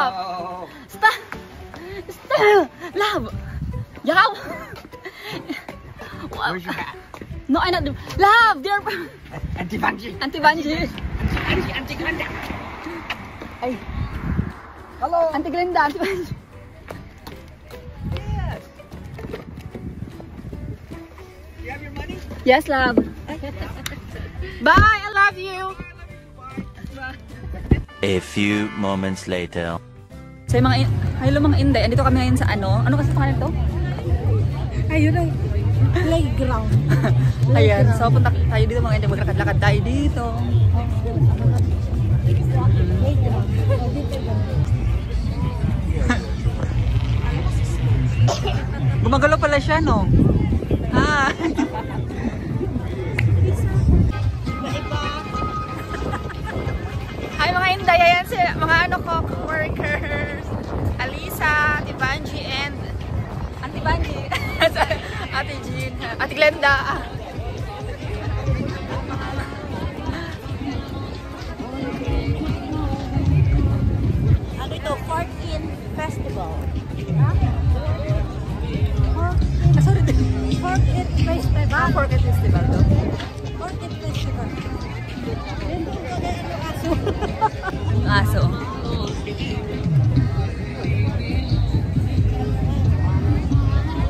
Stop! Stop! Stop! Love! Yaw! Where's your hat? No, I not. Love! Dear. Anti-Banji! Anti-Banji! Anti-Glenda! Ay. Hello! Anti-Glenda! Anti-Banji! Yes! You have your money? Yes, love. Bye! I love you! A few moments later. So yung mga, hello mga Inday, andito kami ngayon sa ano? Ano kasi pangalan to? Ayun ang playground. Ayan, so punta tayo dito mga Inday, maglakad-lakad tayo dito. Gumagalo pala siya, no? Hi! Hi mga Inday, ayan si mga ano ko, co-workers. Alisa, Ate Banji, and Ate Banji, Ate Jean, Ate Glenda. Ano ito? Fork-in Festival. Sorry. Fork-in Festival. Fork-in Festival to. Fork-in Festival. Hindi ko na yung aso. Yung aso.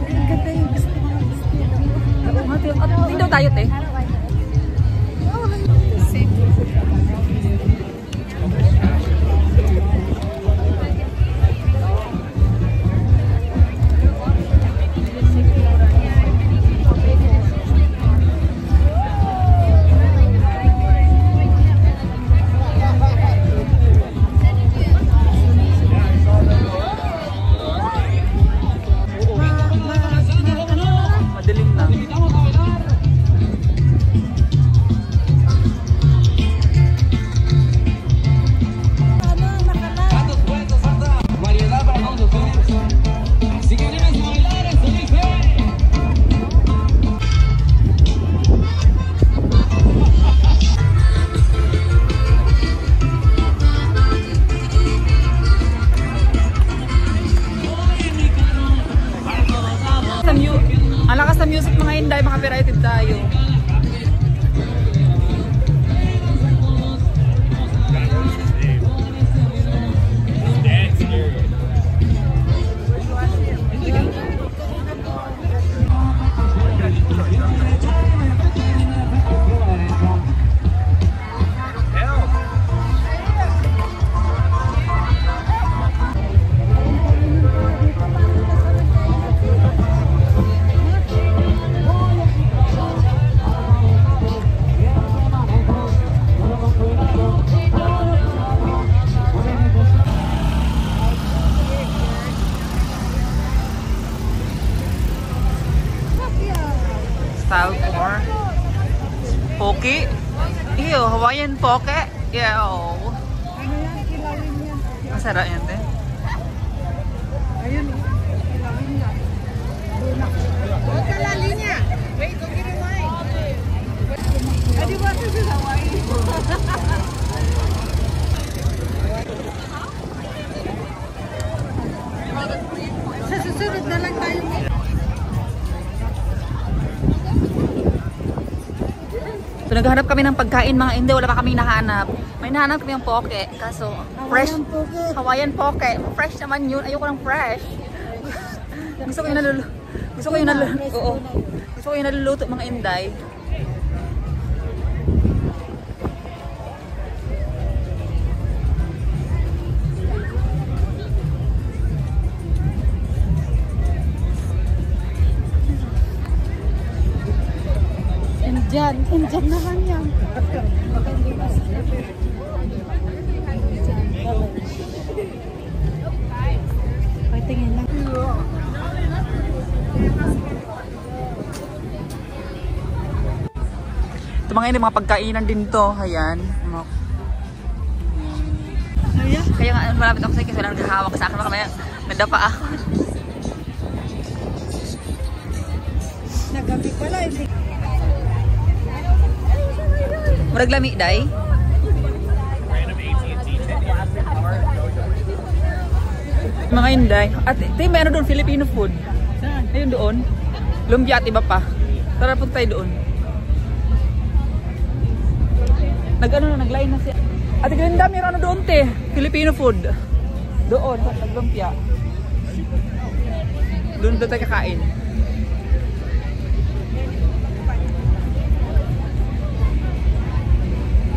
Ang ganda yung gusto ko. Hindi tayo, te. Madilim na. Variedad para todos ustedes. Si queremos bailar esto dice. Ang lakas ng music mga Inday, mga copyrighted tayo. Style for Poke. Ew, Hawaiian Poke. Ew. Ano yan? Kilawin yan. Masarap yan, te. Ayun, kilawin yan. Huwag ka lali niya. Wait, don't get it wine. Adi ba ito sa Hawaii? Sa susunod na lang tayo. So, naghahanap kami ng pagkain mga Inday, wala pa kami nahanap. May nahanap kami ng poke, kaso fresh. Hawaiian poke. Fresh naman yun. Ayoko ng fresh. Gusto ko yung naluluto. Gusto ko yung naluluto mga Inday. Indian naman yan. Ay, tingin lang. Ito mga pagkainan din to. Ayan. Kaya nga malapit ako sa kasi wala naghahawak sa akin. Baka may nadapa ako. Nagabi pala. Murag lami, day? mga Inday. At ito may ano doon, Filipino food. Ayun doon. Lumpia at iba pa. Tara punta tayo doon. Nag-line na siya. Ate Glinda, meron ano doon te? Filipino food. Doon, naglumpia. Doon tayo kakain.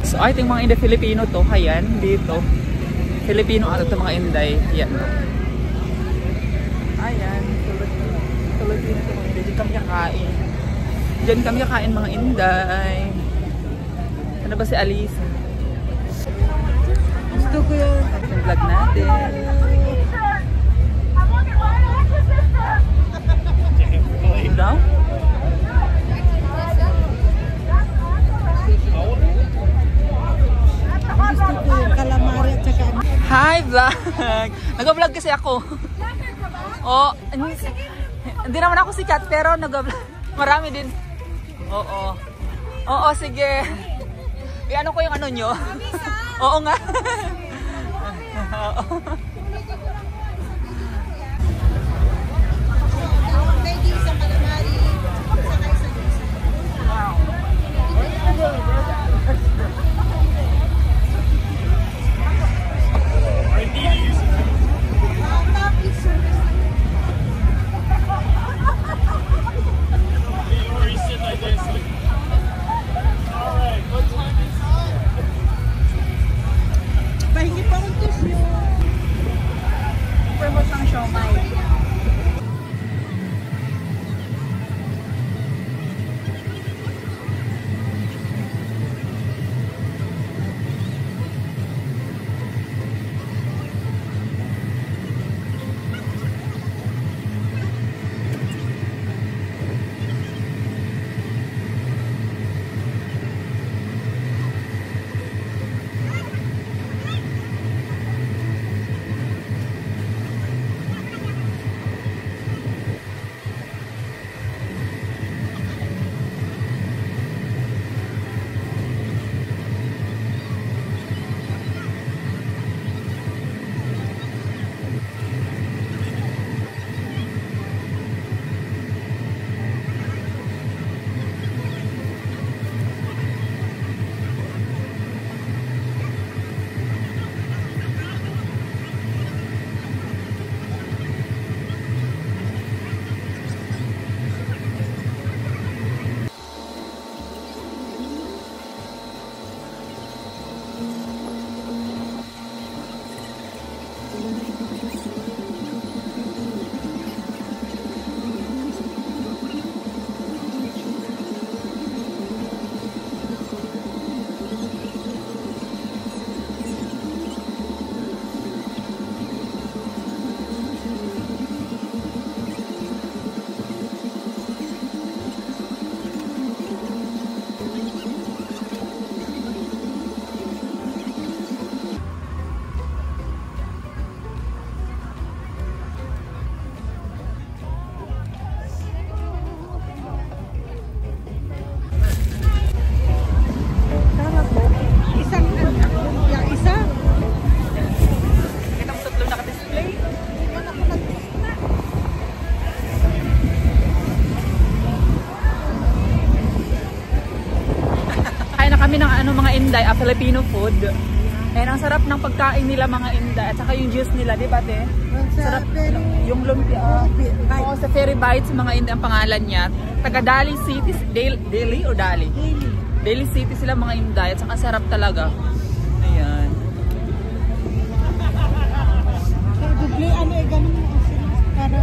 So, I think mga Inday Filipino to. Ayan, dito. Filipino ano to mga Inday. Yan. Ayan. Filipino to mga Inday. Diyan kami kakain. Diyan kami kakain mga Inday. Ano ba si Alisa? Gusto ko yun. Yung vlog natin. Ano daw? Hi vlog! Nag-vlog kasi ako. Oh, hindi naman ako sikat pero nag-vlog. Marami din. Oo. Oo, sige. Ano ko yung ano nyo? Oo nga. Oo. Inday, Filipino food. And ang sarap ng pagkain nila mga Inday at saka yung juice nila, di ba te? Sarap yung lumpia. Oo, sa Ferry Bites mga Inday ang pangalan niya. Taga Dali City, Dali or Dali? Dali City sila mga Inday at saka sarap talaga. Ayan. Ano eh, ganun mo kasi para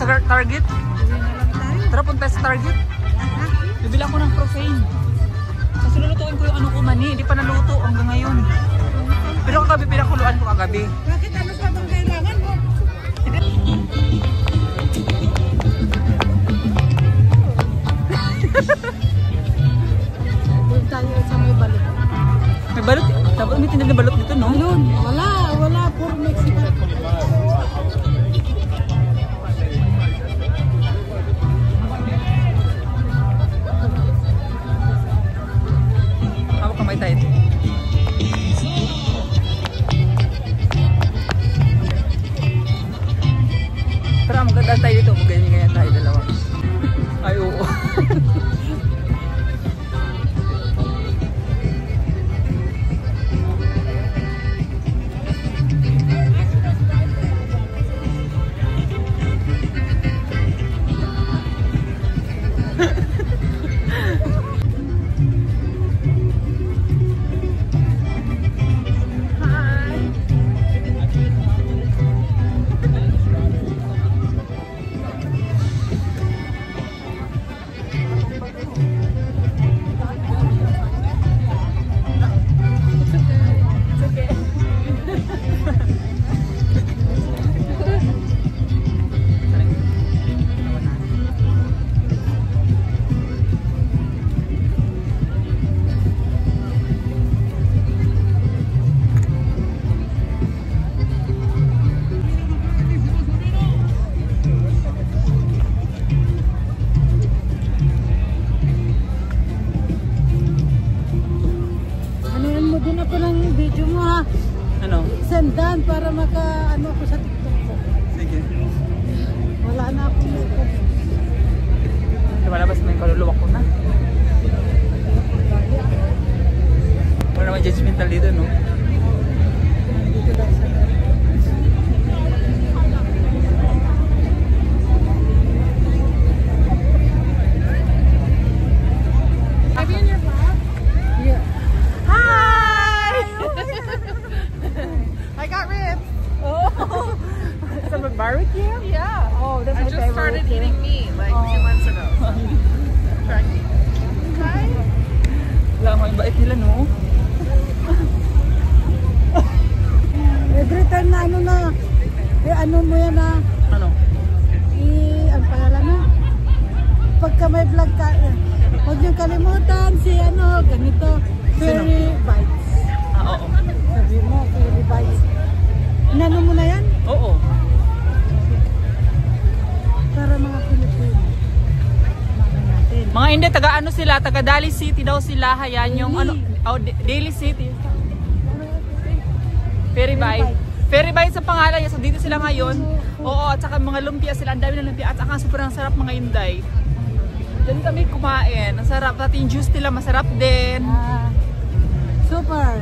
sa Target. Uwi na lang tayo. Tara, punta sa Target. Bibili ako ng profane. Kasi lulutuin ko yung ano ko mani. Hindi pa naluto hanggang ngayon. Pero kagabi, pinakuluan ko kagabi. Bakit ano pa bang kailangan mo? Doon tayo sa may balot. May balot. Dapat may tinag na balot dito, no? Yun, wala. Puro Mexican. Hawak kamay tayo. Tara, magandaan tayo dito. Ganyan tayo dalawa. Ay, oo. Din ako ng video mo ha. Ano? Sendan para maka ano ako sa TikTok ko. Sige. Wala na akong makeup. Lumalabas na yung kaluluwa ko na. Wala naman judgmental dito, no? Dito lang sa Have you in your vlog? yeah. I got ribs. Oh, some barbecue? Yeah. Oh, that's I my just favorite. started eating meat like 2 months ago. Trying. Hi. Wala mo yung bait nila, no? Every time na ano na, ano mo yan na, Ano? ang pangalan mo? Pagka may vlog ka, huwag niyong kalimutan si ano, ganito, Fairy Bites. Ah, oo. Sabi mo, Fairy Bites. Inano mo na yan? Oo. Para mga Pilipino. Mga natin. Mga hindi, taga ano sila, taga Daly City daw sila. Hayan yung ano, Daly City. Fairy Bite. Fairy Bite sa pangalan niya. So dito sila ngayon. Oo, at saka mga lumpia sila. Ang dami ng lumpia. At saka sobrang sarap mga Inday. Diyan kami kumain. Ang sarap. Pati yung juice nila masarap din. Super.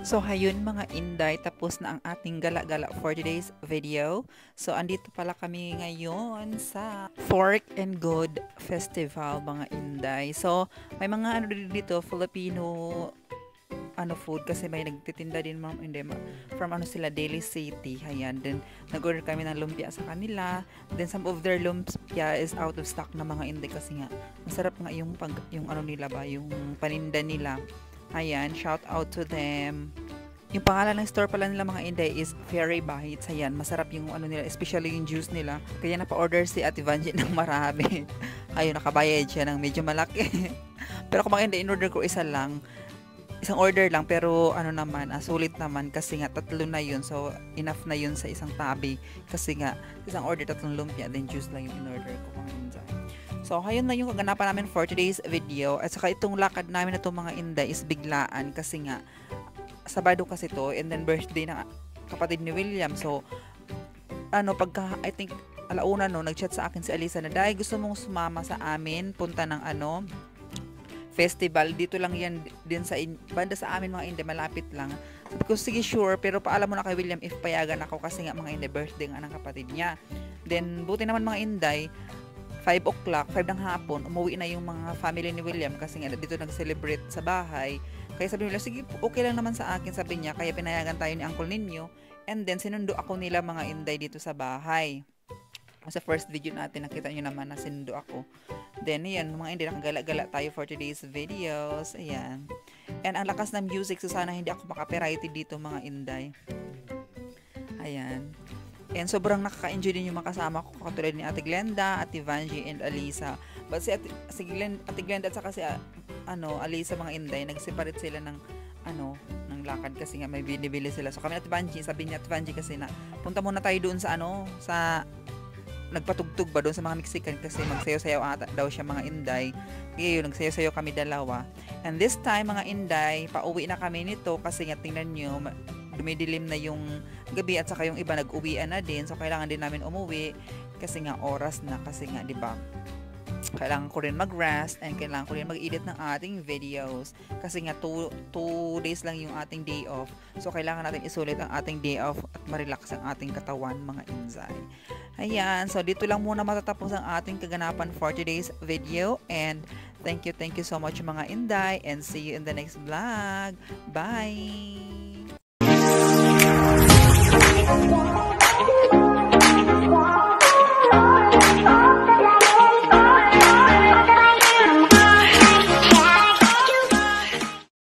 So hayun mga Inday, tapos na ang ating gala-gala for today's video. So andito pala kami ngayon sa Fork and Good Festival mga Inday. So may mga ano dito, Filipino food kasi may nagtitinda din from sila Daly City. Ayan, then nag-order kami ng lumpia sa kanila. Then some of their lumpia is out of stock na mga Inday kasi nga masarap nga yung nila ba, yung paninda nila. Ayan, shout out to them. Yung pangalan ng store pala nila mga Inday is Fairy Bites. Ayan, masarap yung nila, especially yung juice nila. Kaya napa-order si Ate Vanji ng marami. Ayun, nakabayad siya ng medyo malaki. Pero kung mga Inday, in-order ko isa lang. isang order lang, pero ano naman, sulit naman kasi nga 3 na yun. So, enough na yun sa isang tabi. Kasi nga, isang order 3 lumpia, then juice lang yung in-order ko mga inday. So, ayun na yung kaganapan namin for today's video. At saka itong lakad namin na itong mga inday is biglaan kasi nga, Sabado kasi to, and then birthday ng kapatid ni William. So, pagka, I think, alauna nag-chat sa akin si Alisa na, "Day, gusto mong sumama sa amin, punta ng festival, dito lang yan din sa banda sa amin mga inday, malapit lang." Sabi ko, sige sure, pero paalam mo na kay William if payagan ako kasi nga mga inday, birthday nga ng kapatid niya. Then, buti naman mga inday, 5 o'clock, 5 ng hapon, umuwi na yung mga family ni William kasi nga dito nag-celebrate sa bahay. Kaya sabi nila, sige, okay lang naman sa akin, sabi niya, kaya pinayagan tayo ni Uncle ninyo. And then, sinundo ako nila mga inday dito sa bahay. Sa first video natin, nakita nyo naman na sinundo ako. Then, ayan, mga inday, nakagala-gala tayo for today's videos. Ayan. And ang lakas ng music, so sana hindi ako makapirated dito mga inday. Ayan. And sobrang nakaka-enjoy din yung mga kasama ko, katulad ni Ate Glenda, Ate Vanji, and Alisa. But si Ate Glenda at saka si Alisa mga inday, nag-separate sila ng ng lakad kasi nga may binibili sila. So kami Ate Vanji, sabi niya Ate Vanji kasi na punta muna tayo doon sa sa nagpatugtog ba doon sa mga Mexican kasi magsayaw-sayaw ata daw siya mga inday. Kaya yun, nagsayaw-sayaw kami dalawa. And this time mga inday, pauwi na kami nito kasi nga tingnan nyo, dumidilim na yung gabi at saka yung iba nag-uwian na din. So kailangan din namin umuwi kasi nga oras na, kasi nga 'di ba? Kailangan ko rin mag-rest and kailangan ko rin mag-edit ng ating videos kasi nga 2 days lang yung ating day off. So kailangan natin isulit ang ating day off at ma-relax ang ating katawan mga inday. Ayan, so dito lang muna matatapos ang ating kaganapan for today's video, and thank you so much mga inday, and see you in the next vlog. Bye!